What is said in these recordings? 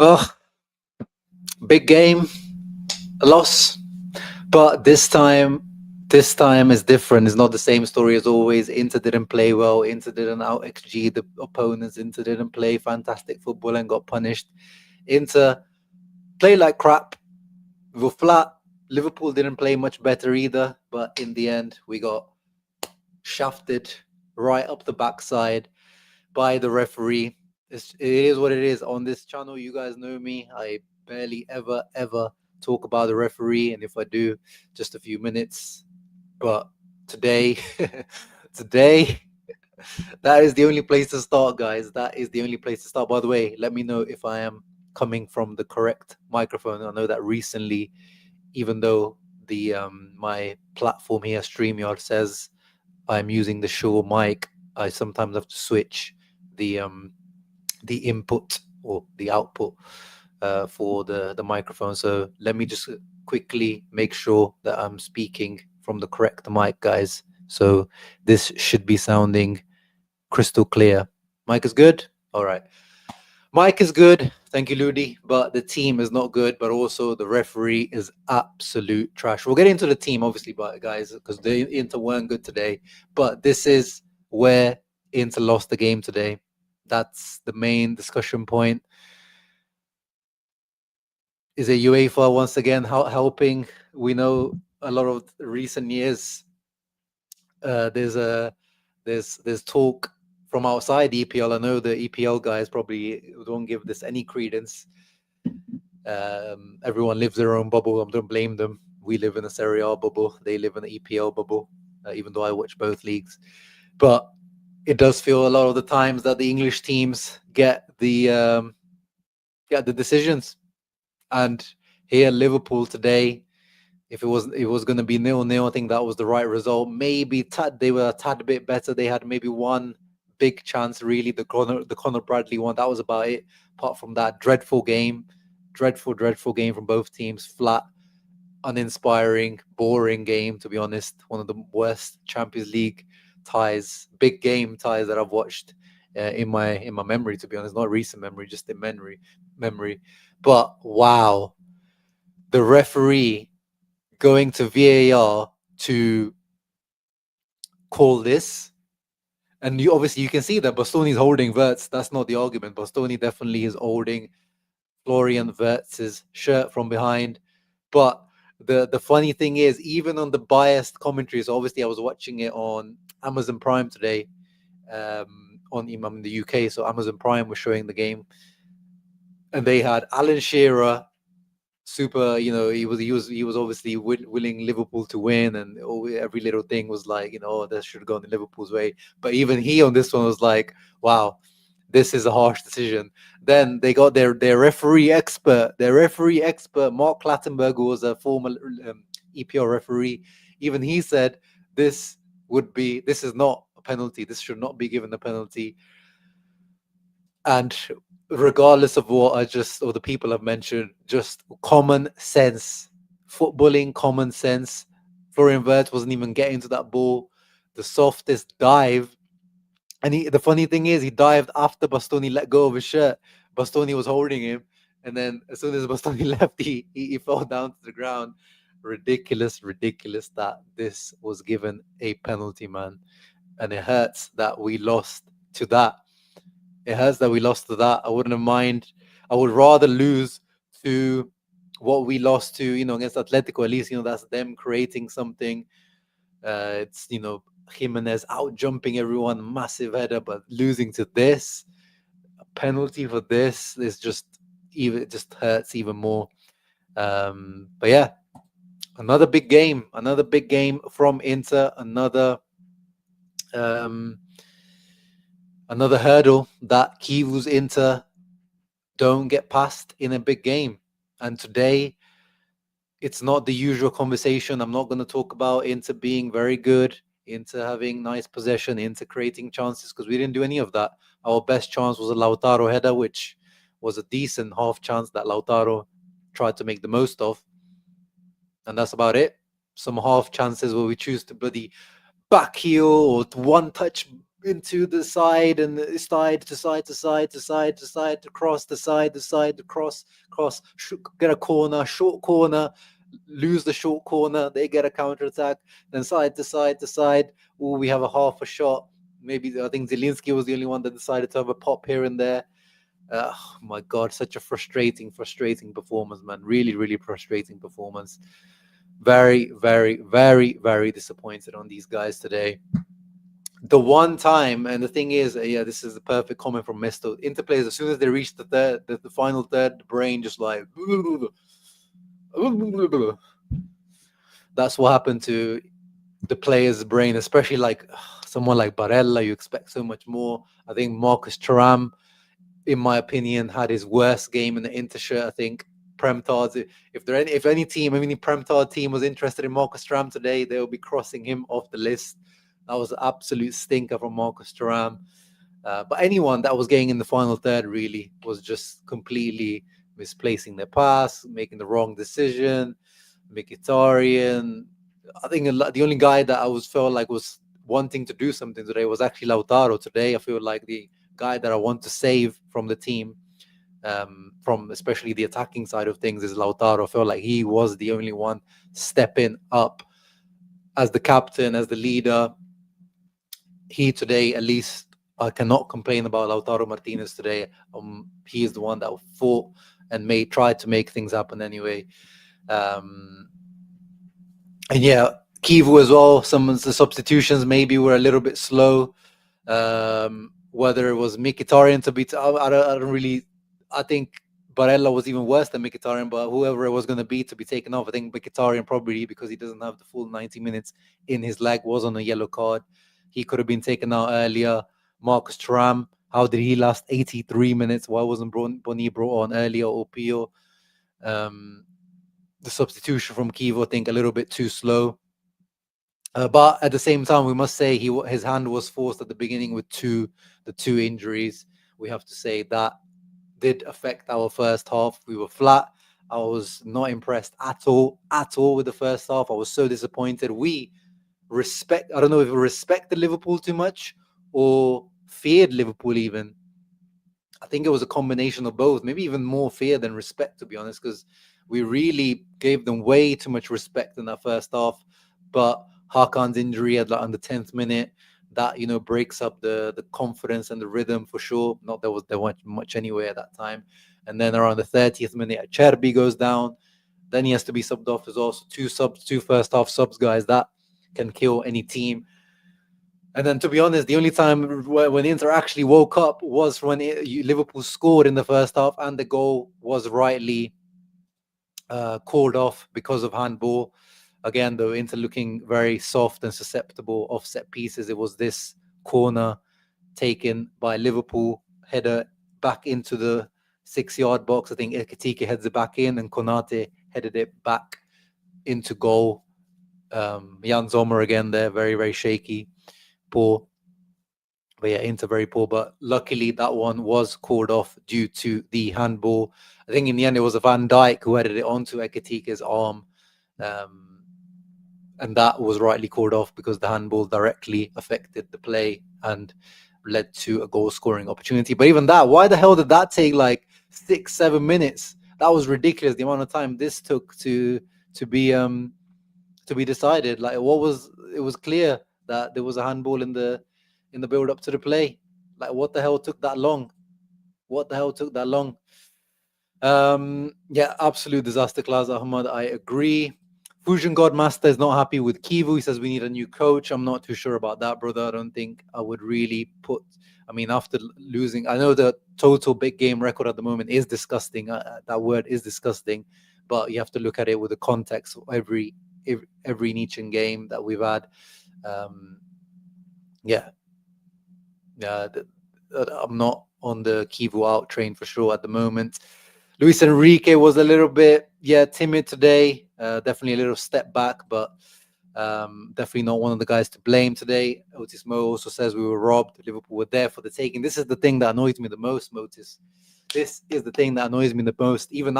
Oh, big game, a loss. But this time is different. It's not the same story as always. Inter didn't play well. Inter didn't out XG the opponents. Inter didn't play fantastic football and got punished. Inter played like crap. We were flat. Liverpool didn't play much better either. But in the end, we got shafted right up the backside by the referee. It is what it is. On this channel, you guys know me. I barely ever talk about the referee, and if I do, just a few minutes. But today, today, that is the only place to start, guys. That is the only place to start. By the way, let me know if I am coming from the correct microphone. I know that recently, even though the my platform here, StreamYard, says I'm using the Shure mic, I sometimes have to switch the input or the output for the microphone. So let me just quickly make sure that I'm speaking from the correct mic, guys. So this should be sounding crystal clear. Mic is good? All right. Mic is good. Thank you, Ludi. But the team is not good, but also the referee is absolute trash. We'll get into the team, obviously, but guys, because the Inter weren't good today. But this is where Inter lost the game today. That's the main discussion point. Is it UEFA once again helping? We know a lot of recent years. There's talk from outside EPL. I know the EPL guys probably don't give this any credence. Everyone lives their own bubble. I don't blame them. We live in a Serie A bubble. They live in the EPL bubble. Even though I watch both leagues, but it does feel a lot of the times that the English teams get the decisions. And here, Liverpool today, if it was going to be 0-0, I think that was the right result. Maybe they were a tad bit better. They had maybe one big chance, really, the Conor Bradley one. That was about it. Apart from that, dreadful game from both teams. Flat, uninspiring, boring game, to be honest. One of the worst Champions League ties, big game ties that I've watched in my memory, to be honest. Not recent memory, just in memory. But wow, the referee going to VAR to call this, and you can see that Bastoni's holding Wirtz. That's not the argument. Bastoni definitely is holding Florian Wirtz's shirt from behind. But the funny thing is, even on the biased commentaries, obviously I was watching it on Amazon Prime today. I'm in the UK, so Amazon Prime was showing the game, and they had Alan Shearer, super, he was obviously willing Liverpool to win, and every little thing was like, that should have gone in Liverpool's way. But even he on this one was like, wow, this is a harsh decision. Then they got their referee expert, Mark Clattenburg, who was a former EPL referee. Even he said this is not a penalty. This should not be given a penalty. And regardless of what the people have mentioned, just common sense, footballing common sense. Florian Wirtz wasn't even getting to that ball. The softest dive. And the funny thing is, he dived after Bastoni let go of his shirt. Bastoni was holding him. And then as soon as Bastoni left, he fell down to the ground. Ridiculous that this was given a penalty, man. And it hurts that we lost to that. I wouldn't mind. I would rather lose to what we lost to, against Atletico. At least, that's them creating something. It's, Jimenez out jumping everyone, massive header, but losing to this, a penalty for this is it just hurts even more. But yeah, another big game from Inter, another hurdle that Kivu's Inter don't get past in a big game. And today, it's not the usual conversation. I'm not going to talk about Inter being very good, Inter having nice possession, Inter creating chances, because we didn't do any of that. Our best chance was a Lautaro header, which was a decent half chance that Lautaro tried to make the most of. And that's about it. Some half chances where we choose to bloody back heel or one touch into the side and side to side to side to side to side to cross the side to side to cross, get a corner, short corner, lose the short corner, they get a counter attack, then side to side to side. Oh, we have a half a shot. Maybe I think Zielinski was the only one that decided to have a pop here and there. Oh my God, such a frustrating performance, man. Really, really frustrating performance. Very, very, very, very disappointed on these guys today. The one time, and the thing is, yeah, this is the perfect comment from Mesto. Inter players, as soon as they reach the third, the final third, the brain just like that's what happened to the player's brain, especially like someone like Barella. You expect so much more. I think Marcus Thuram, in my opinion, had his worst game in the Inter shirt. I think Premtard, if any Premtard team was interested in Marcus Thuram today, they will be crossing him off the list. That was an absolute stinker from Marcus Thuram. But anyone that was getting in the final third really was just completely misplacing their pass, making the wrong decision. Mkhitaryan, I think the only guy that felt like was wanting to do something today was actually Lautaro. Today, I feel like the guy that I want to save from the team, from especially the attacking side of things, is Lautaro. I felt like he was the only one stepping up as the captain, as the leader. He today, at least, I cannot complain about Lautaro Martinez today. He is the one that fought and tried to make things happen anyway. And yeah, Kivu as well. Some of the substitutions maybe were a little bit slow. Whether it was Mkhitaryan to beat, I don't really. I think Barella was even worse than Mkhitaryan, but whoever it was going to be taken off, I think Mkhitaryan probably, because he doesn't have the full 90 minutes in his leg, was on a yellow card. He could have been taken out earlier. Marcus Thuram, how did he last 83 minutes? Why wasn't Boni brought on earlier? Or Pio? The substitution from Kivu, I think, a little bit too slow. But at the same time, we must say his hand was forced at the beginning with the two injuries. We have to say that did affect our first half. We were flat. I was not impressed at all with the first half. I was so disappointed. I don't know if we respected Liverpool too much or feared Liverpool even. I think it was a combination of both, maybe even more fear than respect, to be honest, because we really gave them way too much respect in that first half. But Hakan's injury on the 10th minute, that, breaks up the confidence and the rhythm for sure. Not there wasn't much anyway at that time. And then around the 30th minute, Cherby goes down. Then he has to be subbed off as well. So two first half subs, guys, that can kill any team. And then, to be honest, the only time when Inter actually woke up was when Liverpool scored in the first half, and the goal was rightly called off because of handball. Again, though, Inter looking very soft and susceptible of set pieces. It was this corner taken by Liverpool, header back into the 6-yard box. I think Ekitike heads it back in, and Konate headed it back into goal. Jan Sommer again there, very, very shaky. Poor. But yeah, Inter very poor. But luckily that one was called off due to the handball. I think in the end it was a Van Dijk who headed it onto Ekitike's arm. And that was rightly called off because the handball directly affected the play and led to a goal scoring opportunity. But even that, why the hell did that take like 6-7 minutes? That was ridiculous, the amount of time this took to be decided. Like, it was clear that there was a handball in the build up to the play. Like, what the hell took that long? Yeah, absolute disaster class, Ahmad. I agree. Fusion Godmaster is not happy with Kivu. He says we need a new coach. I'm not too sure about that, brother. I don't think I would really after losing, I know the total big game record at the moment is disgusting. That word is disgusting, but you have to look at it with the context of every Nietzschean game that we've had. I'm not on the Kivu out train for sure at the moment. Luis Enrique was a little bit, timid today. Definitely a little step back, but definitely not one of the guys to blame today. Otis Mo also says we were robbed. Liverpool were there for the taking. This is the thing that annoys me the most, Motis. This is the thing that annoys me the most. Even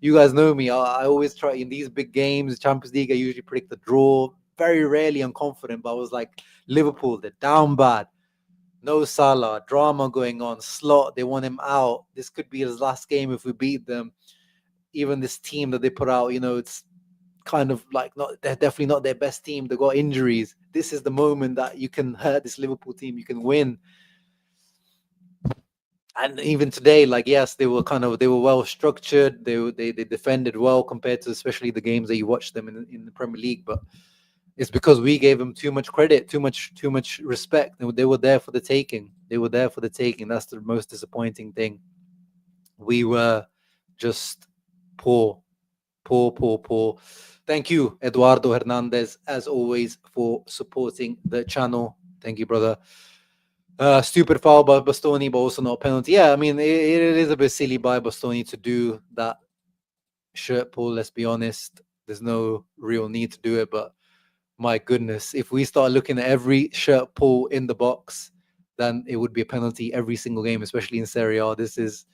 you guys know me. I always try in these big games, Champions League, I usually predict the draw. Very rarely I'm confident, but I was like, Liverpool, they're down bad. no Salah, drama going on, Slot, they want him out. This could be his last game if we beat them. Even this team that they put out, it's kind of like they're definitely not their best team. They got injuries. This is the moment that you can hurt this Liverpool team. You can win. And even today, like, yes, they were well structured. They defended well compared to especially the games that you watch them in the Premier League. But it's because we gave them too much credit, too much respect. They were there for the taking. They were there for the taking. That's the most disappointing thing. We were just poor. Thank you, Eduardo Hernandez, as always, for supporting the channel. Thank you, brother. Stupid foul by Bastoni, but also not a penalty. Yeah, I mean, it is a bit silly by Bastoni to do that shirt pull. Let's be honest. There's no real need to do it, but my goodness, if we start looking at every shirt pull in the box, then it would be a penalty every single game, especially in Serie A. This is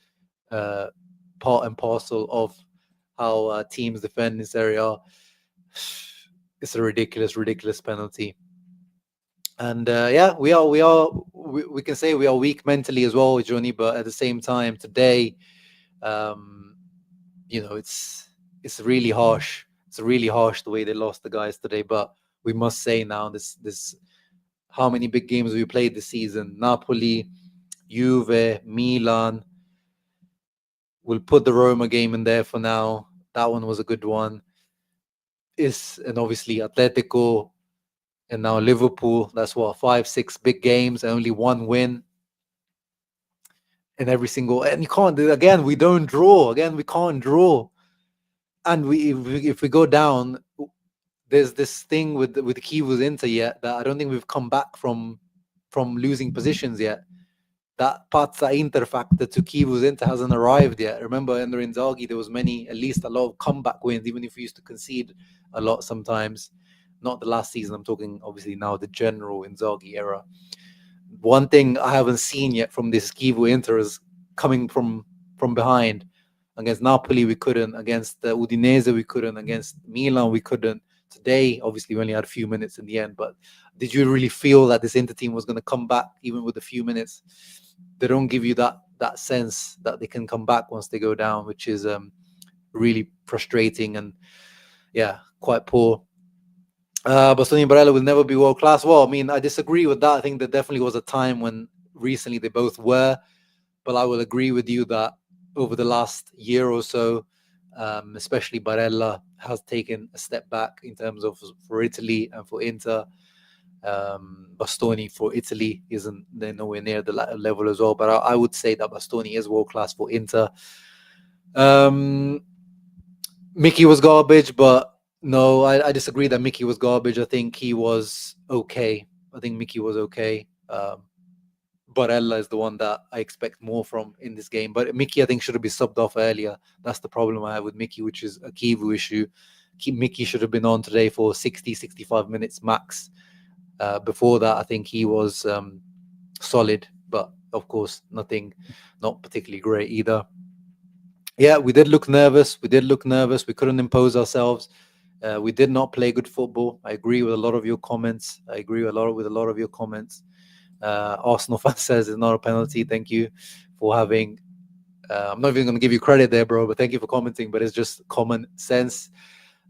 part and parcel of how teams defend in Serie A. It's a ridiculous penalty. And yeah, we can say we are weak mentally as well, Johnny. But at the same time, today, it's really harsh. It's really harsh the way they lost the guys today. But we must say now, this how many big games we played this season? Napoli, Juve, Milan. We'll put the Roma game in there for now. That one was a good one. And obviously Atletico. And now Liverpool, that's 5-6 big games, and only one win. And you can't do again. We don't draw. Again, we can't draw. And if we go down, there's this thing with Kivu's Inter yet that I don't think we've come back from losing positions yet. That Pazza Inter factor to Kivu's Inter hasn't arrived yet. Remember, under Inzaghi, there was at least a lot of comeback wins, even if we used to concede a lot sometimes. Not the last season, I'm talking obviously now the general Inzaghi era. One thing I haven't seen yet from this Kivu Inter is coming from behind. Against Napoli, we couldn't. Against Udinese, we couldn't. Against Milan, we couldn't. Today, obviously, we only had a few minutes in the end. But did you really feel that this Inter team was going to come back even with a few minutes? They don't give you that sense that they can come back once they go down, which is really frustrating and, yeah, quite poor. Bastoni and Barella will never be world class. Well, I mean, I disagree with that. I think there definitely was a time when recently they both were, but I will agree with you that over the last year or so, especially Barella has taken a step back in terms of for Italy and for Inter. Bastoni for Italy isn't they're nowhere near the level as well, but I would say that Bastoni is world class for Inter. Mickey was garbage, but no, I disagree that Mickey was garbage. I think he was okay. I think Mickey was okay. Barella is the one that I expect more from in this game. But Mickey, I think, should have been subbed off earlier. That's the problem I have with Mickey, which is a Kivu issue. Mickey should have been on today for 60, 65 minutes max. Before that, I think he was solid, but of course, not particularly great either. Yeah, we did look nervous. We couldn't impose ourselves. We did not play good football. I agree with a lot of your comments. Arsenal fan says it's not a penalty. Thank you for having. I'm not even going to give you credit there, bro, but thank you for commenting. But it's just common sense.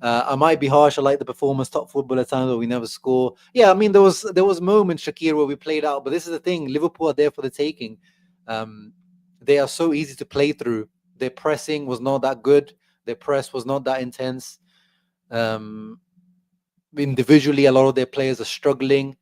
I might be harsh. I like the performance, top football at times, but we never score. Yeah, I mean, there was moments, Shakir, where we played out. But this is the thing: Liverpool are there for the taking. They are so easy to play through. Their pressing was not that good. Their press was not that intense. Individually, a lot of their players are struggling.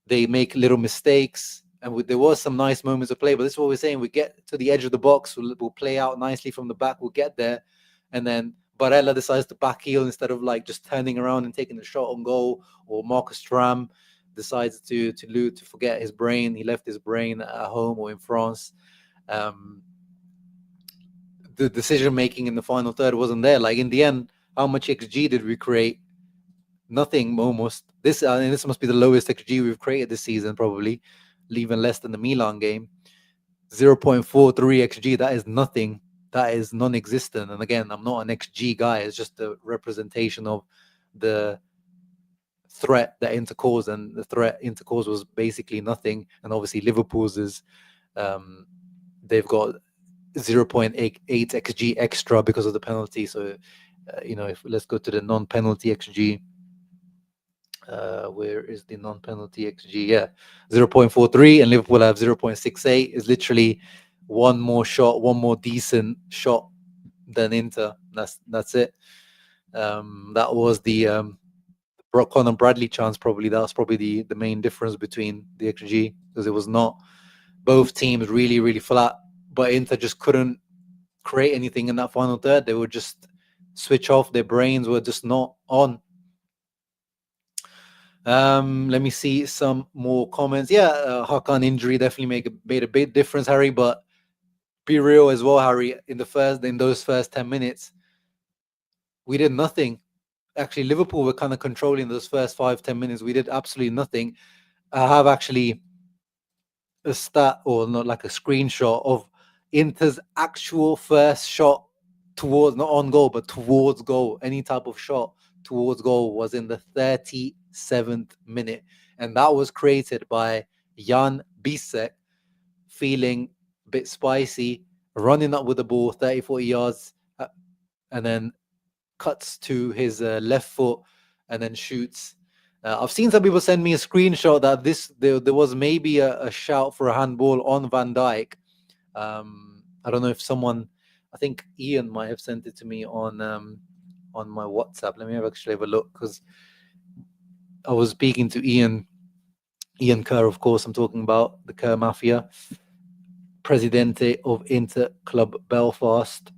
They make little mistakes, and there was some nice moments of play. But this is what we're saying: we get to the edge of the box, we'll play out nicely from the back. We'll get there, and then Barella decides to back heel instead of like just turning around and taking a shot on goal, or Marcus Thuram decides to forget his brain. He left his brain at home or in France. The decision making in the final third wasn't there. Like in the end, how much XG did we create? Nothing, almost. This must be the lowest XG we've created this season, probably, even less than the Milan game. 0.43 XG. That is nothing. That is non-existent. And again, I'm not an XG guy. It's just a representation of the threat that Inter caused, and the threat Inter caused was basically nothing. And obviously Liverpool's is they've got 0.88 xg extra because of the penalty. So if let's go to the non-penalty xg. Where is the non-penalty xg? Yeah, 0.43, and Liverpool have 0.68. Is literally one more decent shot than Inter. That's it. That was the Conor Bradley chance. Probably that's probably the main difference between the xg, because it was not both teams really flat, but Inter just couldn't create anything in that final third. They would just switch off. Their brains were just not on. Let me see some more comments. Yeah, Hakan injury definitely made a big difference, Harry. But be real as well, Harry. In those first 10 minutes, we did nothing. Actually, Liverpool were kind of controlling those first 5-10 minutes. We did absolutely nothing. I have actually a stat, or not, like a screenshot of Inter's actual first shot towards, not on goal, but towards goal. Any type of shot towards goal was in the 37th minute, and that was created by Jan Bisek feeling a bit spicy, running up with the ball 30-40 yards, and then cuts to his left foot and then shoots. I've seen some people send me a screenshot that there was maybe a shout for a handball on Van Dijk. I don't know if someone, I think Ian might have sent it to me on my WhatsApp. Let me actually have a look, because I was speaking to Ian Kerr, of course. I'm talking about the Kerr Mafia, Presidente of Inter Club Belfast.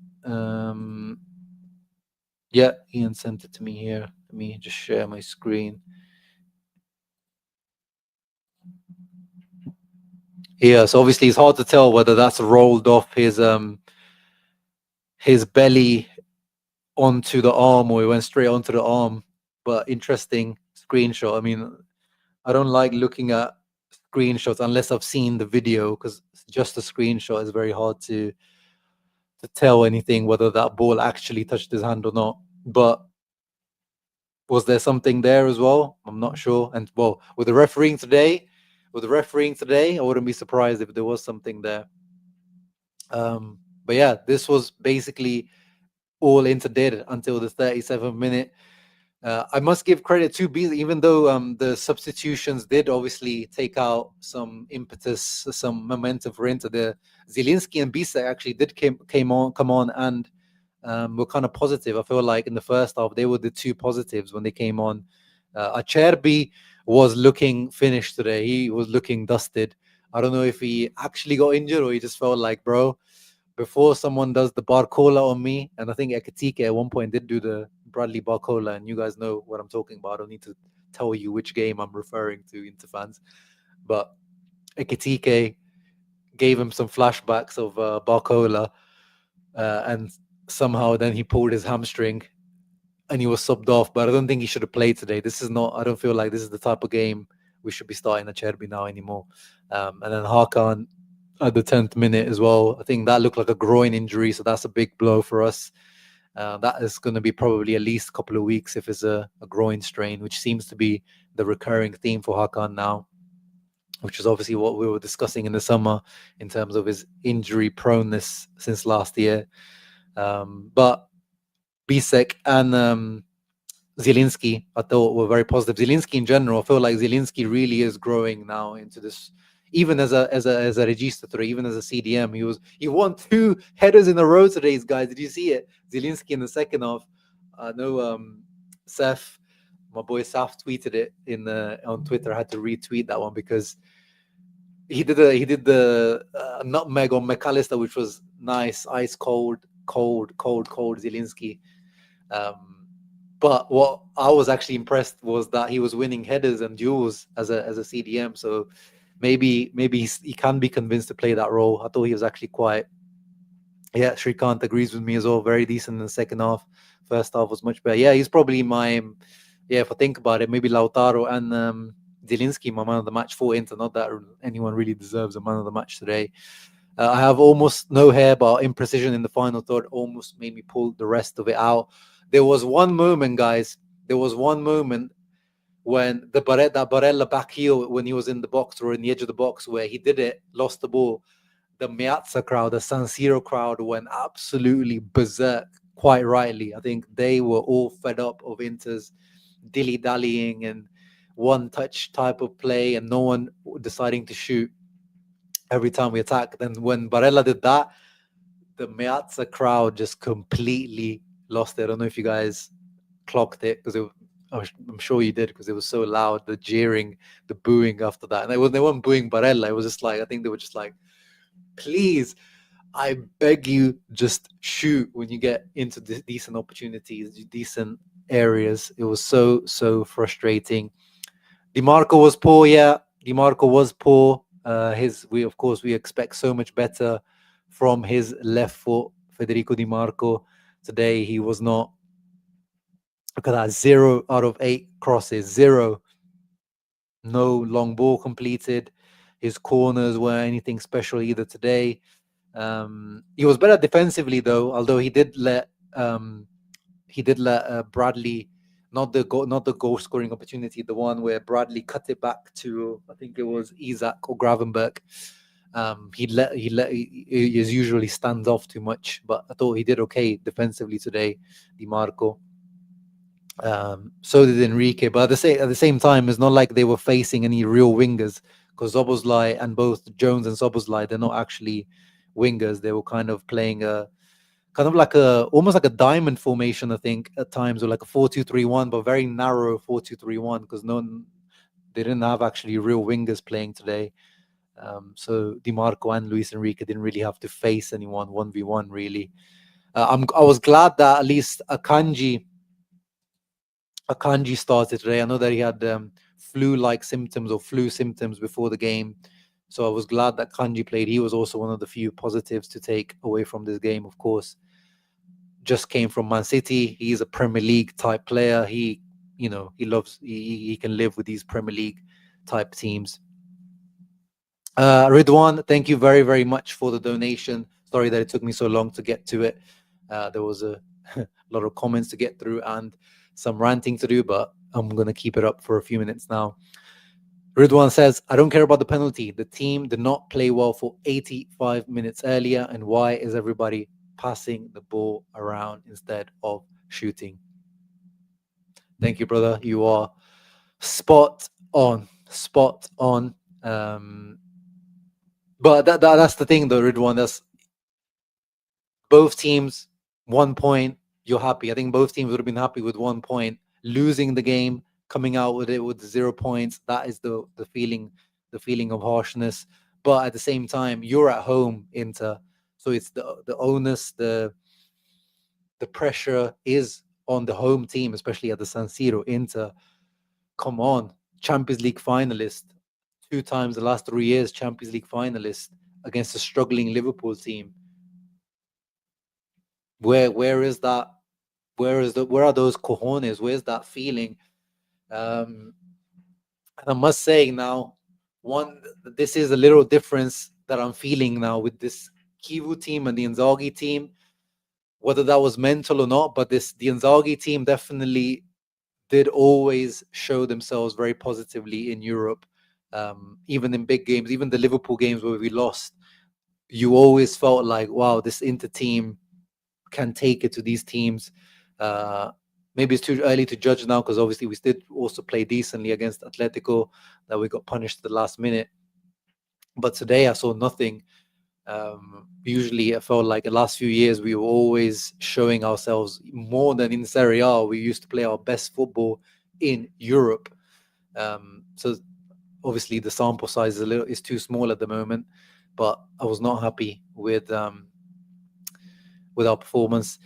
Yeah, Ian sent it to me here. Let me just share my screen. Yeah, so obviously it's hard to tell whether that's rolled off his belly onto the arm, or he went straight onto the arm. But interesting screenshot. I mean, I don't like looking at screenshots unless I've seen the video, because just a screenshot is very hard to tell anything, whether that ball actually touched his hand or not. But was there something there as well? I'm not sure. And well, with the refereeing today, I wouldn't be surprised if there was something there. But yeah, this was basically all Inter did until the 37th minute. I must give credit to B, even though the substitutions did obviously take out some impetus, some momentum for Inter. The Zielinski and Bisa actually did come on and were kind of positive. I feel like in the first half they were the two positives when they came on. Acerbi was looking finished today. He was looking dusted. I don't know if he actually got injured or he just felt like, bro, before someone does the Barcola on me, and I think Ekitike at one point did do the Bradley Barcola, and you guys know what I'm talking about. I don't need to tell you which game I'm referring to, Inter fans. But Ekitike gave him some flashbacks of Barcola, and somehow then he pulled his hamstring and he was subbed off. But I don't think he should have played today. I don't feel like this is the type of game we should be starting Acerbi now anymore. And then Hakan at the 10th minute as well. I think that looked like a groin injury, so that's a big blow for us. That is going to be probably at least a couple of weeks if it's a groin strain, which seems to be the recurring theme for Hakan now, which is obviously what we were discussing in the summer in terms of his injury proneness since last year. But Bisek and Zielinski, I thought, were very positive. Zielinski in general, I feel like Zielinski really is growing now into this. Even as a regista 3, even as a CDM, he won 2 headers in a row today, guys. Did you see it? Zielinski in the second half. I know Seth, my boy Saf, tweeted it on Twitter. I had to retweet that one because he did the nutmeg on McAllister, which was nice, ice cold Zielinski. But what I was actually impressed was that he was winning headers and duels as a CDM. So maybe he can be convinced to play that role. I thought he was actually quite. Yeah, Shrikant agrees with me as well. Very decent in the second half. First half was much better. Yeah, he's probably my. Yeah, if I think about it, maybe Lautaro and Zielinski, my man of the match for Inter. Not that anyone really deserves a man of the match today. I have almost no hair, but imprecision in the final third almost made me pull the rest of it out. There was one moment, guys. There was one moment when that Barella back heel when he was in the box or in the edge of the box where he did it, lost the ball. The Meazza crowd, the San Siro crowd went absolutely berserk, quite rightly. I think they were all fed up of Inter's dilly-dallying and one-touch type of play and no one deciding to shoot every time we attack. Then when Barella did that, the Meazza crowd just completely lost it. I don't know if you guys clocked it because I'm sure you did because it was so loud, the jeering, the booing after that. And they weren't booing Barella. It was just like, I think they were just like, please, I beg you, just shoot when you get into decent opportunities, decent areas. It was so frustrating. DiMarco was poor, yeah. DiMarco was poor. We expect so much better from his left foot, Federico DiMarco. Today he was not. Look at that, 0 out of 8 crosses, 0. No long ball completed. His corners weren't anything special either today. He was better defensively though, although he did let Bradley, not the goal scoring opportunity, the one where Bradley cut it back to, I think it was Isaac or Gravenberch. He as usually stands off too much, but I thought he did okay defensively today, DiMarco. So did Enrique, but at the same time, it's not like they were facing any real wingers because Szoboszlai and both Jones and Szoboszlai, they're not actually wingers. They were kind of playing almost like a diamond formation, I think, at times, or like a 4-2-3-1, but very narrow 4-2-3-1 because they didn't have actually real wingers playing today. So DiMarco and Luis Enrique didn't really have to face anyone 1v1 really. I was glad that at least Akanji started today. I know that he had flu symptoms before the game. So I was glad that Kanji played. He was also one of the few positives to take away from this game, of course. Just came from Man City. He's a Premier League type player. He can live with these Premier League type teams. Ridwan, thank you very, very much for the donation. Sorry that it took me so long to get to it. There was a lot of comments to get through and some ranting to do, but I'm going to keep it up for a few minutes now. Ridwan says, I don't care about the penalty. The team did not play well for 85 minutes earlier. And why is everybody passing the ball around instead of shooting? Thank you, brother. You are spot on. But that's the thing, though, Ridwan. That's both teams, 1 point, you're happy. I think both teams would have been happy with 1 point. Losing the game, coming out with it with 0 points, that is the feeling of harshness. But at the same time, you're at home, Inter. So it's the onus, the pressure is on the home team, especially at the San Siro. Inter, come on, Champions League finalist, 2 times the last 3 years, Champions League finalist against a struggling Liverpool team. Where is that? Where are those cojones? Where's that feeling? And I must say now, this is a little difference that I'm feeling now with this Kivu team and the Inzaghi team. Whether that was mental or not, but the Inzaghi team definitely did always show themselves very positively in Europe, even in big games, even the Liverpool games where we lost. You always felt like, wow, this Inter team can take it to these teams. Maybe it's too early to judge now because obviously we did also play decently against Atletico, that we got punished at the last minute. But today I saw nothing. Usually I felt like the last few years we were always showing ourselves more than in Serie A. We used to play our best football in Europe. So obviously the sample size is too small at the moment, but I was not happy with our performance.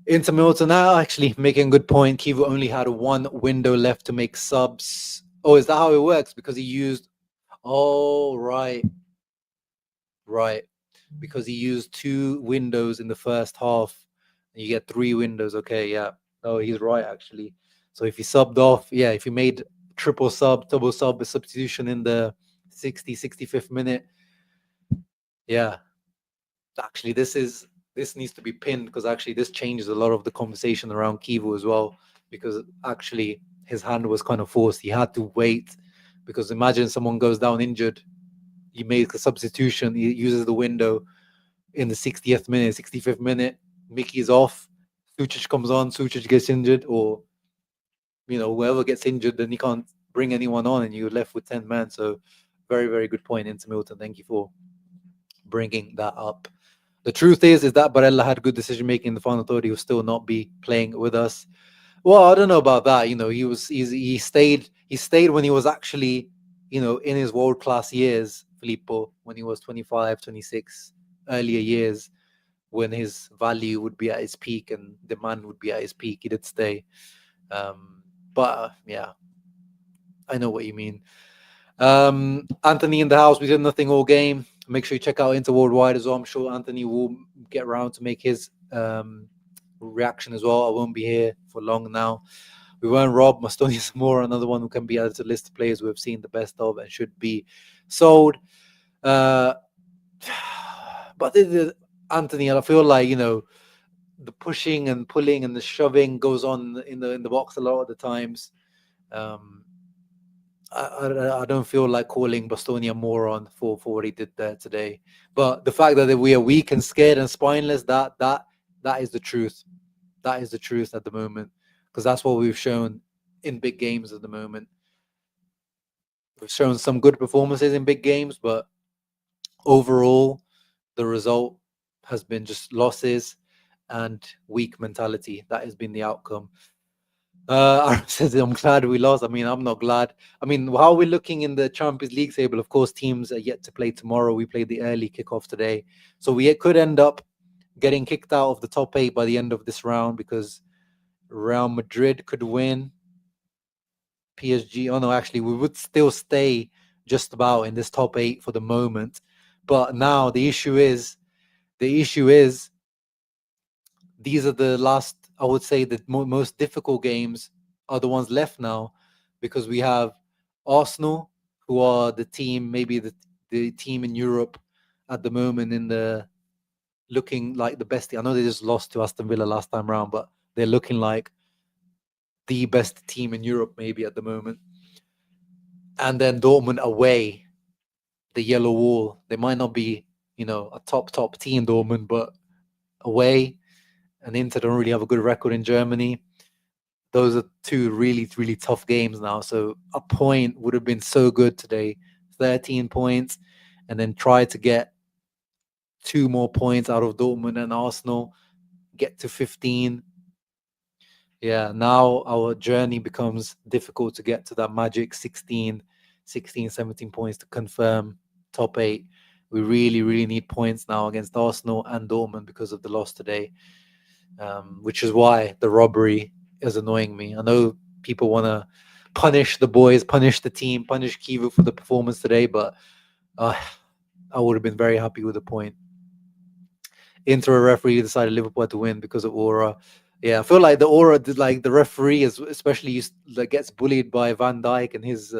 Inter Milan now actually making a good point. Kivu only had 1 window left to make subs. Oh, is that how it works? Because he used... Oh, right. Because he used 2 windows in the first half. And you get 3 windows. Okay, yeah. Oh, he's right, actually. So if he subbed off, if he made double sub, a substitution in the 65th minute. Yeah. Actually, this needs to be pinned because actually this changes a lot of the conversation around Kivu as well. Because actually, his hand was kind of forced. He had to wait because imagine someone goes down injured. He makes a substitution. He uses the window in the 60th minute, 65th minute. Mickey's off. Sucic comes on. Sucic gets injured, or whoever gets injured, then you can't bring anyone on, and you're left with 10 men. So, very, very good point, Inter Milton. Thank you for bringing that up. The truth is that Barella had good decision making in the final third. He will still not be playing with us. Well, I don't know about that. He stayed when he was actually, in his world class years, Filippo, when he was 25, 26, earlier years, when his value would be at its peak and demand would be at its peak. He did stay. But yeah, I know what you mean. Anthony in the house. We did nothing all game. Make sure you check out Inter Worldwide as well. I'm sure Anthony will get around to make his reaction as well. I won't be here for long now. We weren't robbed. Mastoni Zamora, another one who can be added to the list of players we have seen the best of and should be sold. But Anthony, I feel like the pushing and pulling and the shoving goes on in the box a lot of the times. I don't feel like calling Bastoni a moron for what he did there today. But the fact that we are weak and scared and spineless, that is the truth. That is the truth at the moment, because that's what we've shown in big games at the moment. We've shown some good performances in big games, but overall, the result has been just losses and weak mentality. That has been the outcome. Says, I'm glad we lost. I mean, I'm not glad. I mean, how we're looking in the Champions League table, of course, teams are yet to play tomorrow. We played the early kickoff today. So we could end up getting kicked out of the top 8 by the end of this round, because Real Madrid could win. PSG, oh no, actually, we would still stay just about in this top 8 for the moment. But now the issue is, these are the last, I would say, the most difficult games are the ones left now, because we have Arsenal, who are the team, maybe the team in Europe at the moment, looking like the best team. I know they just lost to Aston Villa last time round, but they're looking like the best team in Europe maybe at the moment. And then Dortmund away, the yellow wall. They might not be, a top team, Dortmund, but away. And Inter don't really have a good record in Germany. Those are 2 really, really tough games now. So a point would have been so good today. 13 points, and then try to get 2 more points out of Dortmund and Arsenal, get to 15. Yeah, now our journey becomes difficult to get to that magic 16, 17 points to confirm top 8. We really, really need points now against Arsenal and Dortmund because of the loss today. Which is why the robbery is annoying me. I know people want to punish the boys, punish the team, punish Kivu for the performance today, but I would have been very happy with a point. Inter referee decided Liverpool to win because of aura. Yeah, I feel like the aura, like the referee, especially gets bullied by Van Dijk and his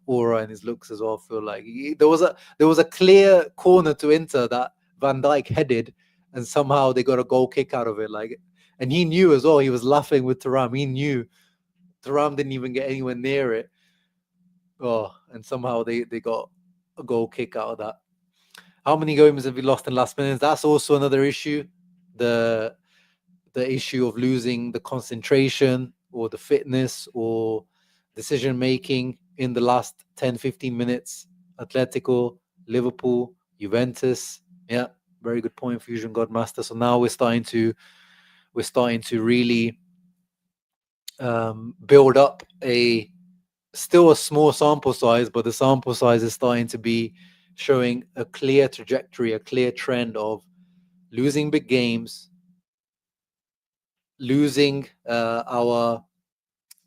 aura and his looks as well. I feel like there was a clear corner to Inter that Van Dijk headed, and somehow they got a goal kick out of it. And he knew as well. He was laughing with Thuram. He knew Thuram didn't even get anywhere near it. Oh, and somehow they got a goal kick out of that. How many games have we lost in last minutes? That's also another issue. The issue of losing the concentration or the fitness or decision making in the last 10, 15 minutes. Atletico, Liverpool, Juventus. Yeah. Very good point, Fusion Godmaster. So now we're starting to really build up still a small sample size, but the sample size is starting to be showing a clear trajectory, a clear trend of losing big games, losing our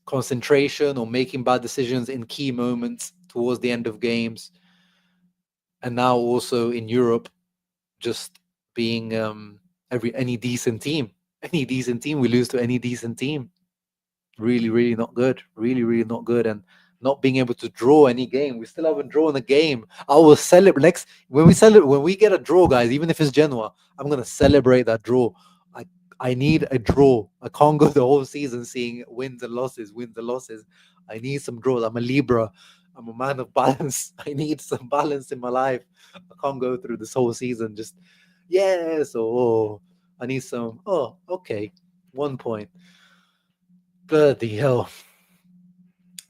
concentration or making bad decisions in key moments towards the end of games, and now also in Europe, just being any decent team we lose to any decent team. Really, really not good. Really, really not good. And not being able to draw any game. We still haven't drawn a game. I will celebrate when we get a draw, guys. Even if it's Genoa, I'm gonna celebrate that draw. I need a draw. I can't go the whole season seeing wins and losses, wins and losses. I need some draws. I'm a Libra. I'm a man of balance. I need some balance in my life. I can't go through this whole season just, yes, oh, I need some, oh, okay, 1 point. Bloody hell.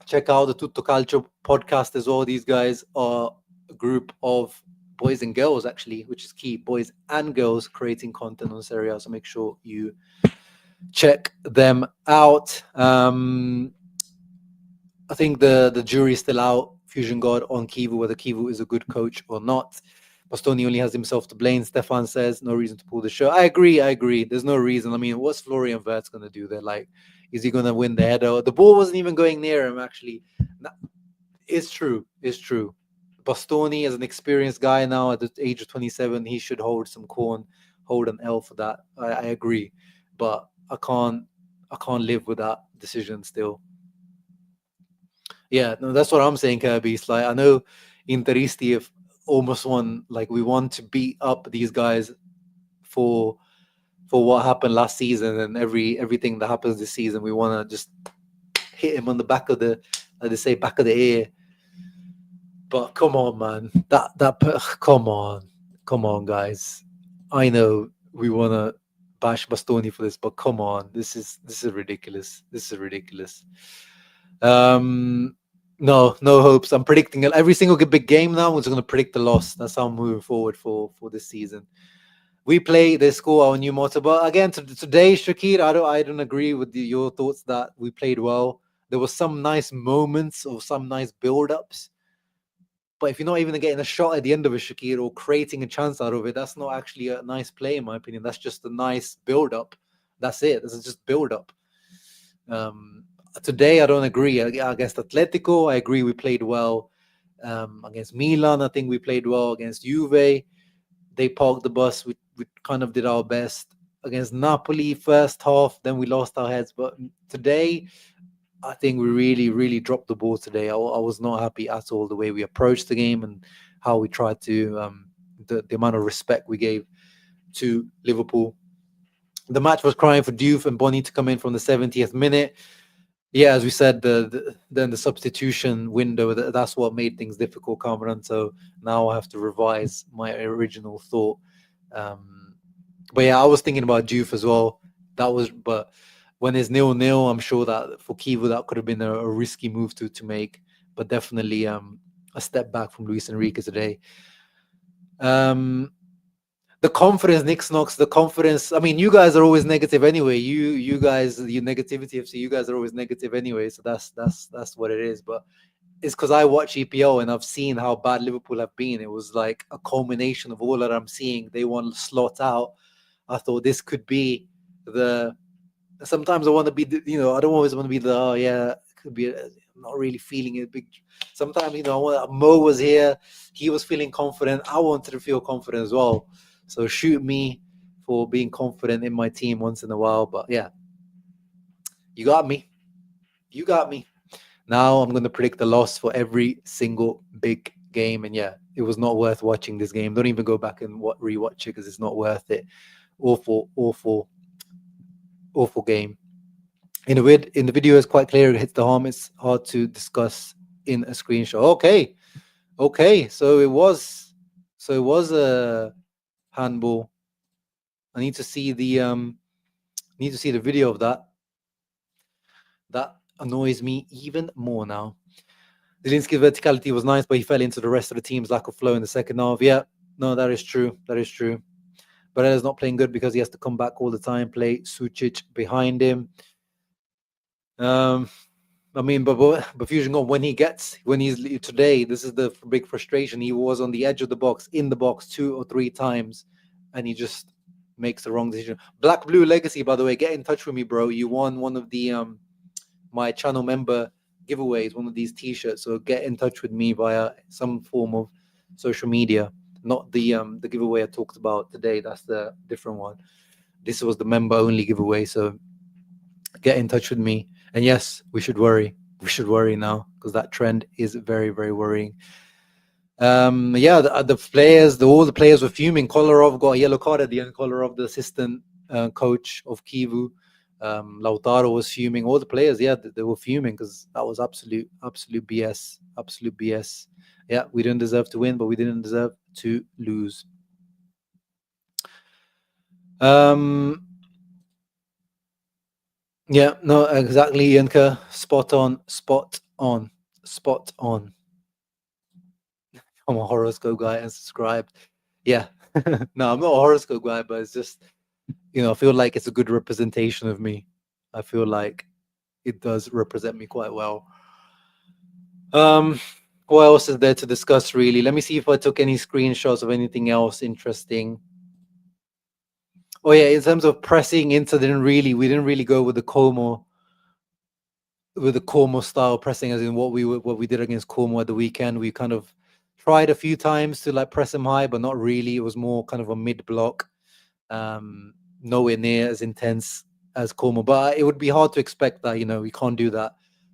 Check out the Tutto Calcio podcast as well. These guys are a group of boys and girls, actually, which is key. Boys and girls creating content on Serie A. So make sure you check them out. I think the jury is still out, Fusion God, on Kivu, whether Kivu is a good coach or not. Bastoni only has himself to blame. Stefan says no reason to pull the show. I agree. There's no reason. I mean, what's Florian Wirtz going to do there? Like, is he going to win the header? The ball wasn't even going near him, actually. It's true. Bastoni, as an experienced guy now at the age of 27, he should hold some corn, hold an L for that. I agree. But I can't live with that decision still. Yeah, no, that's what I'm saying, Kirby. It's like, I know Interisti have almost won. Like, we want to beat up these guys for what happened last season, and everything that happens this season, we want to just hit him on the back of the, like they say, back of the ear. But come on, man, come on, guys. I know we want to bash Bastoni for this, but come on, this is ridiculous. No hopes. I'm predicting every single big game now. I'm just going to predict the loss. That's how I'm moving forward for this season. We play, they score, our new motto. But again, today, Shakir, I don't agree with your thoughts that we played well. There were some nice moments or some nice build-ups. But if you're not even getting a shot at the end of it, Shakir, or creating a chance out of it, that's not actually a nice play, in my opinion. That's just a nice build-up. That's it. This is just build-up. Today, I don't agree. Against Atletico, I agree we played well. Against Milan, I think we played well. Against Juve, they parked the bus. We kind of did our best. Against Napoli, first half, then we lost our heads. But today, I think we really, really dropped the ball today. I was not happy at all the way we approached the game and how we tried to, the amount of respect we gave to Liverpool. The match was crying for Diouf and Boni to come in from the 70th minute. Yeah, as we said, then the substitution window, that's what made things difficult, Cameron. So now I have to revise my original thought. But yeah, I was thinking about Diouf as well. But when it's 0-0, I'm sure that for Kivu, that could have been a risky move to make. But definitely a step back from Luis Enrique today. The confidence, Nick Snox, the confidence. I mean, you guys are always negative anyway. You guys, your negativity, so you guys are always negative anyway. So that's what it is. But it's because I watch EPL and I've seen how bad Liverpool have been. It was like a culmination of all that I'm seeing. They want to slot out. I thought this could be the. Sometimes I want to be, I don't always want to be the. Oh yeah, it could be. I'm not really feeling it. Big. Sometimes Mo was here. He was feeling confident. I wanted to feel confident as well. So shoot me for being confident in my team once in a while. But yeah, you got me. Now I'm going to predict the loss for every single big game. And yeah, it was not worth watching this game. Don't even go back and rewatch it because it's not worth it. Awful game. In the video, it's quite clear. It hits the arm. It's hard to discuss in a screenshot. Okay. So it was a handball. I need to see the video of that. That annoys me even more now. Zielinski's verticality was nice, but he fell into the rest of the team's lack of flow in the second half. Yeah, no, that is true. Barella's not playing good because he has to come back all the time, play Sucic behind him. I mean, but Fusion God, when he's today, this is the big frustration. He was on the edge of the box, in the box 2 or 3 times, and he just makes the wrong decision. Black Blue Legacy, by the way, get in touch with me, bro. You won one of the my channel member giveaways, one of these t-shirts. So get in touch with me via some form of social media. Not the giveaway I talked about today. That's the different one. This was the member only giveaway. So get in touch with me. And yes, we should worry. We should worry now because that trend is very, very worrying. Yeah, all the players were fuming. Kolarov got a yellow card at the end. Kolarov, the assistant, coach of Kivu. Lautaro was fuming. All the players, yeah, they were fuming because that was absolute BS. Absolute BS. Yeah, we didn't deserve to win, but we didn't deserve to lose. Yeah, no, exactly, Yanka. Spot on, spot on, spot on. I'm a horoscope guy and subscribed. Yeah. No, I'm not a horoscope guy, but it's just, I feel like it's a good representation of me. I feel like it does represent me quite well. What else is there to discuss, really? Let me see if I took any screenshots of anything else interesting. Oh yeah, in terms of pressing into, we didn't really go with the Como style pressing, as in what we did against Como at the weekend. We kind of tried a few times to like press them high, but not really. It was more kind of a mid block, nowhere near as intense as Como. But it would be hard to expect that. We can't do that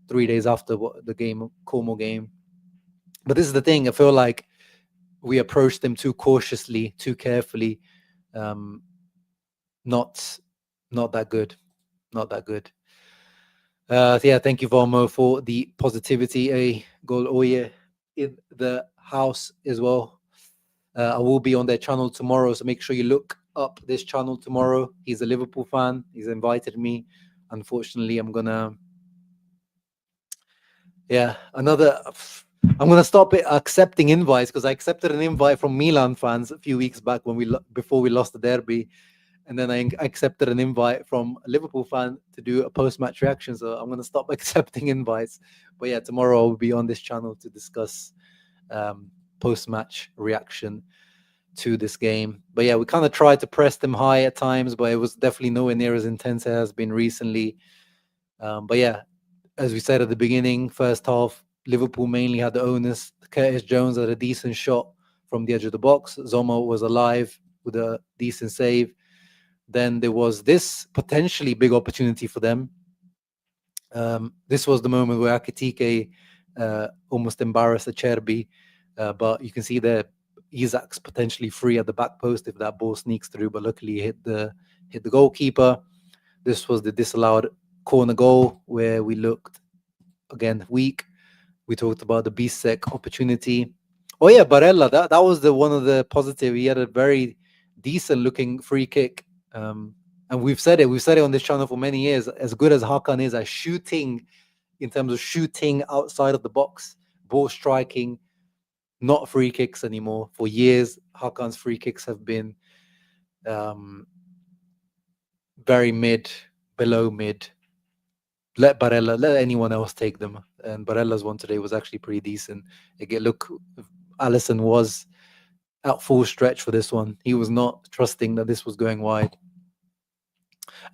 3 days after the Como game. But this is the thing. I feel like we approached them too cautiously, too carefully. Not that good. Not that good. Yeah, thank you, Vomo, for the positivity. A goal Oye in the house as well. I will be on their channel tomorrow, so make sure you look up this channel tomorrow. He's a Liverpool fan. He's invited me. Unfortunately, I'm gonna stop accepting invites, because I accepted an invite from Milan fans a few weeks back before we lost the derby. And then I accepted an invite from a Liverpool fan to do a post-match reaction. So I'm going to stop accepting invites. But yeah, tomorrow I'll be on this channel to discuss post-match reaction to this game. But yeah, we kind of tried to press them high at times, but it was definitely nowhere near as intense as it has been recently. But yeah, as we said at the beginning, first half, Liverpool mainly had the onus. Curtis Jones had a decent shot from the edge of the box. Zomo was alive with a decent save. Then there was this potentially big opportunity for them. This was the moment where Akitike almost embarrassed Acerbi, but you can see there Isak's potentially free at the back post if that ball sneaks through, but luckily hit the goalkeeper. This was the disallowed corner goal where we looked again weak. We talked about the Bisek opportunity. Oh yeah, Barella, that was one of the positive. He had a very decent looking free kick. And we've said it on this channel for many years. As good as Hakan is at shooting, in terms of shooting outside of the box, ball striking, not free kicks anymore. For years, Hakan's free kicks have been very mid, below mid. Let anyone else take them. And Barella's one today was actually pretty decent. Again, look, Alisson was at full stretch for this one. He was not trusting that this was going wide.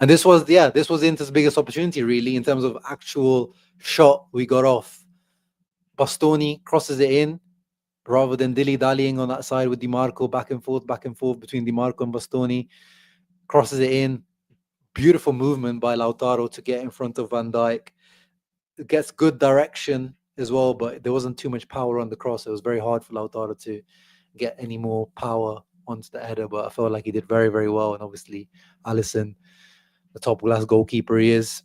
And this was Inter's biggest opportunity, really, in terms of actual shot we got off. Bastoni crosses it in rather than dilly-dallying on that side with Di Marco, back and forth between Di Marco and Bastoni. Crosses it in. Beautiful movement by Lautaro to get in front of Van Dijk. It gets good direction as well, but there wasn't too much power on the cross. It was very hard for Lautaro to get any more power onto the header, but I felt like he did very, very well. And obviously, Alisson, the top class goalkeeper he is,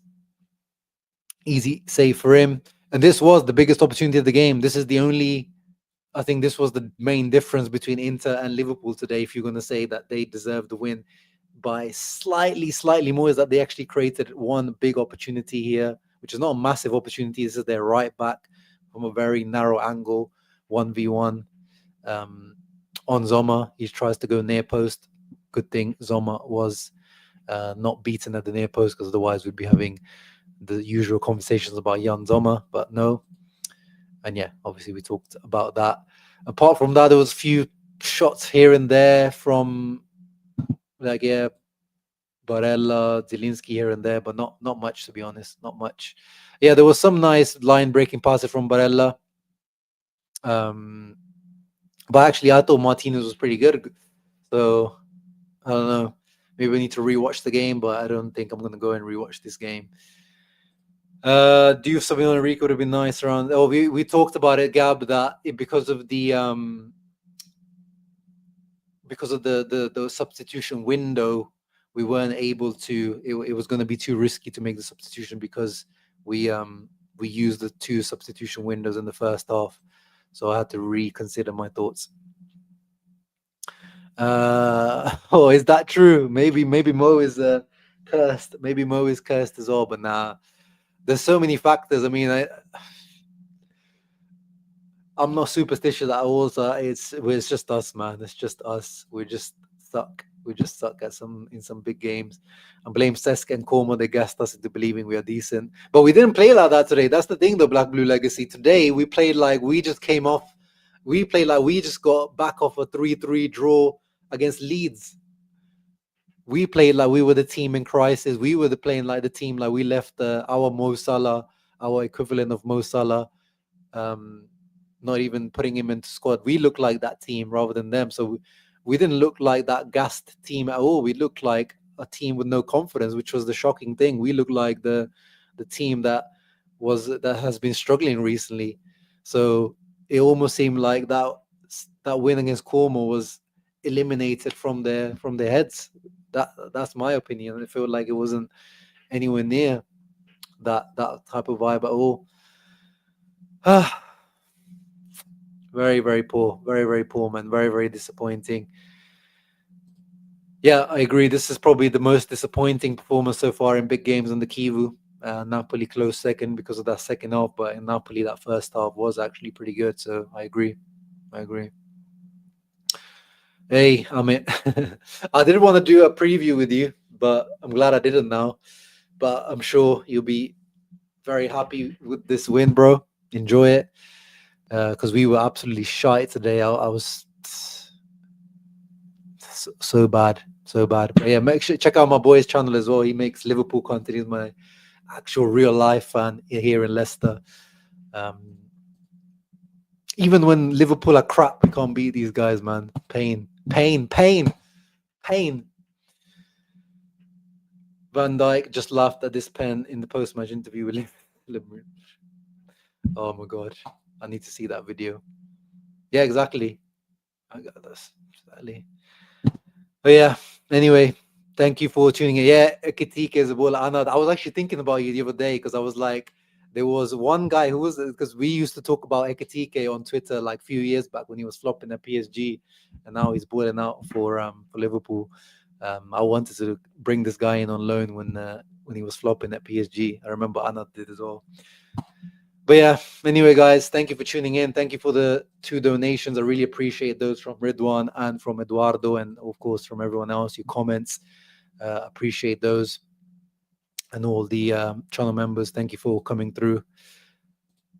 easy save for him. And this was the biggest opportunity of the game. This is the only, I think this was the main difference between Inter and Liverpool today. If you're going to say that they deserve the win by slightly more, is that they actually created one big opportunity here, which is not a massive opportunity. This is their right back from a very narrow angle, 1v1 on Zoma. He tries to go near post. Good thing Zoma was not beaten at the near post, because otherwise we'd be having the usual conversations about Jan Zoma, but no. And yeah, obviously we talked about that. Apart from that, there was a few shots here and there from Barella, Zielinski here and there, but not much, to be honest. Not much. Yeah, there was some nice line breaking passes from Barella. But actually, I thought Martinez was pretty good. So I don't know. Maybe we need to rewatch the game, but I don't think I'm going to go and rewatch this game. Diouf, Savion, Enrique would have been nice around. Oh, we talked about it, Gab, that because of the substitution window, we weren't able to. It was going to be too risky to make the substitution because we used the 2 substitution windows in the first half, so I had to reconsider my thoughts. Oh, is that true? Maybe Mo is cursed. Maybe Mo is cursed as well. But nah, there's so many factors. I mean, I'm not superstitious at all. So it's just us, man. It's just us. We just suck. We just suck at in some big games. And blame Sesk and Como. They gassed us into believing we are decent. But we didn't play like that today. That's the thing, though, Black Blue Legacy. Today we played like we just came off. We played like we just got back off a 3-3 draw against Leeds. We played like we were the team in crisis. We were playing like the team like we left our Mo Salah, our equivalent of Mo Salah, not even putting him into squad. We looked like that team rather than them. So we didn't look like that gassed team at all. We looked like a team with no confidence, which was the shocking thing. We looked like the team that has been struggling recently. So it almost seemed like that win against Como was eliminated from their heads. That's my opinion. I feel like it wasn't anywhere near that type of vibe at all. Very, very poor. Very, very poor, man. Very, very disappointing. Yeah, I agree. This is probably the most disappointing performance so far in big games on the Kivu. Napoli close second because of that second half, but in Napoli that first half was actually pretty good. So I agree. Hey, Amit. I didn't want to do a preview with you, but I'm glad I didn't now. But I'm sure you'll be very happy with this win, bro. Enjoy it. Because we were absolutely shy today. I was so bad. But yeah, make sure check out my boy's channel as well. He makes Liverpool content. He's my actual real life fan here in Leicester. Even when Liverpool are crap, we can't beat these guys, man. Pain. Van Dijk just laughed at this pen in the post-match interview with Liverpool. Oh my god, I need to see that video. Yeah, exactly. I got this. Exactly. But yeah, anyway, thank you for tuning in. Yeah, Ekitike is a ball. I was actually thinking about you the other day because I was like, there was one guy who was, because we used to talk about Ekitike on Twitter like a few years back when he was flopping at PSG, and now he's balling out for Liverpool. I wanted to bring this guy in on loan when he was flopping at PSG. I remember Anna did as well. But yeah, anyway, guys, thank you for tuning in. Thank you for the 2 donations. I really appreciate those from Ridwan and from Eduardo, and of course from everyone else. Your comments, appreciate those, and all the channel members. Thank you for coming through.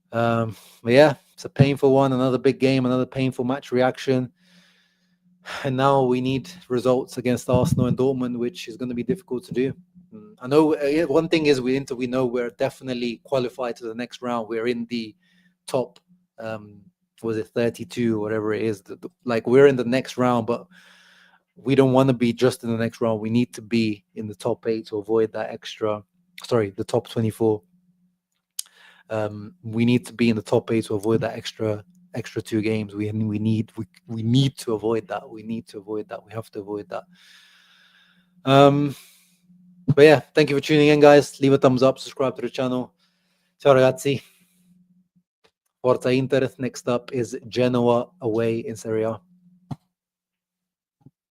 But yeah, it's a painful one. Another big game, another painful match reaction. And now we need results against Arsenal and Dortmund, which is going to be difficult to do. I know one thing is we know we're definitely qualified to the next round. We're in the top, was it 32 or whatever it is? Like we're in the next round, but we don't want to be just in the next round. We need to be in the top 8 to avoid that the top 24. We need to be in the top 8 to avoid that extra 2 games. We need to avoid that. We have to avoid that. But yeah, thank you for tuning in, guys. Leave a thumbs up, subscribe to the channel. Ciao ragazzi. Forza Inter. Next up is Genoa away in Serie A.